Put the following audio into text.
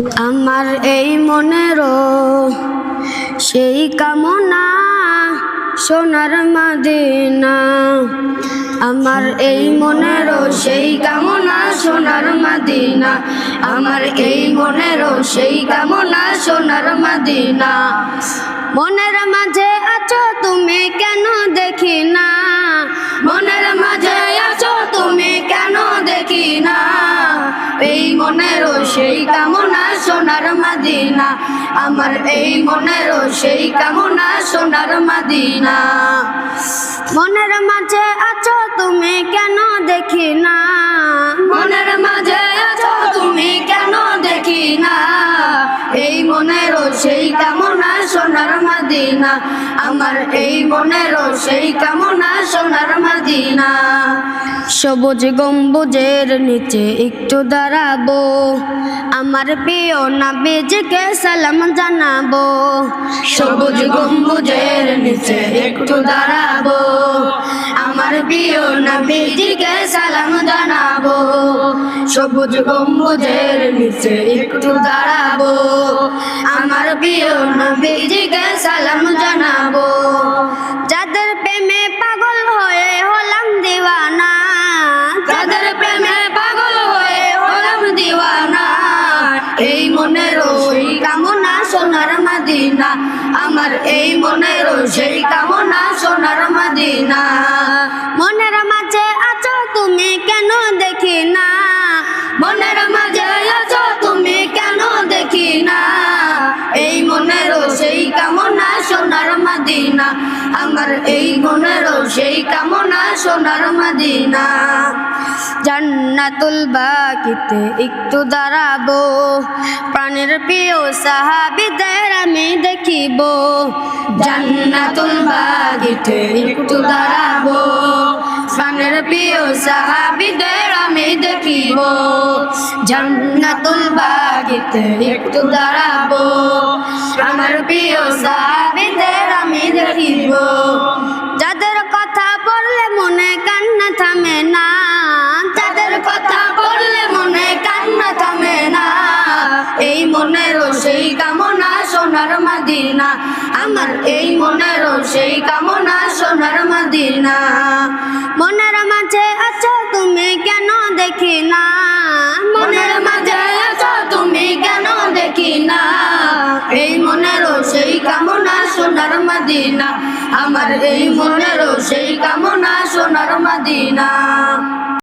আমার এই মনেরও সেই কামনা সোনার মদিনা। আমার এই মনেরও সেই কামনা সোনার মদিনা। আমার এই মনেরও সেই কামনা সোনার মদিনা। মনের মাঝে আছো তুমি কেন দেখি না, মনের মাঝে আছো তুমি কেন দেখি না। এই মনেরও সেই কামনা সোনার মদিনা। আমার এই মনেরও সেই কামনা সোনার মদিনা। মনের মাঝে আছো তুমি কেন দেখি না, মনের মাঝে আছো তুমি কেন দেখি না। এই মনেরও সেই কামনা সোনার মদিনা। আমার এই মনেরও সেই কামনা সোনার মদিনা। সবুজ গম্বুজের নিচে একটু দাঁড়াবো, আমার প্রিয় নবীজিকে সালাম জানাবো। সবুজ গম্বুজের নিচে একটু দাঁড়াবো, আমার প্রিয় নবীজিকে সালাম জানাবো। সবুজ গম্বুজের নিচে একটু দাঁড়াবো, আমার প্রিয় নবীজিকে সালাম জানাবো। যাদের প্রেমে পাগল হয়ে হলাম দিওয়ানা, যাদের প্রেমে পাগল হয়ে হলাম দিওয়ানা। এই মনেরও সেই কামনা সোনার মদিনা। আমার এই মনেরও সেই কামনা সোনার মদিনা। মনের মাঝে আছো তুমি কেন দেখি না, মনের মাঝে আছো তুমি কেন দেখি না। এই মনেরও সেই কামনা সোনার মদিনা। আমার এই মনেরও সেই কামনা সোনার মদিনা। জান্নাতুল বাকিতে একটু দাঁড়াবো, প্রাণের প্রিয় সাহাবীদের আমি দেখিব। জান্নাতুল বাকিতে একটু দাঁড়াবো, প্রাণের প্রিয় সাহাবীদের আমি দেখিব। জান্নাতুল বাকিতে একটু দাঁড়াবো, আমার প্রিয় সাহাবীদের আমি দেখিব। যাদের কথা বললে মনে কান্না থামে না, যাদের কথা বললে মনে কান্না থামে না। এই মনেরও সেই কামনা সোনার মদিনা। আমার এই মনেরও সেই কামনা সোনার মদিনা। মনের মাঝে আছো তুমি কেন দেখি না, মনের মাঝে আছো তুমি কেন দেখি না। এই মনেরও সেই কামনা সোনার মদিনা। আমার এই মনেরও সেই কামনা সোনার মদিনা।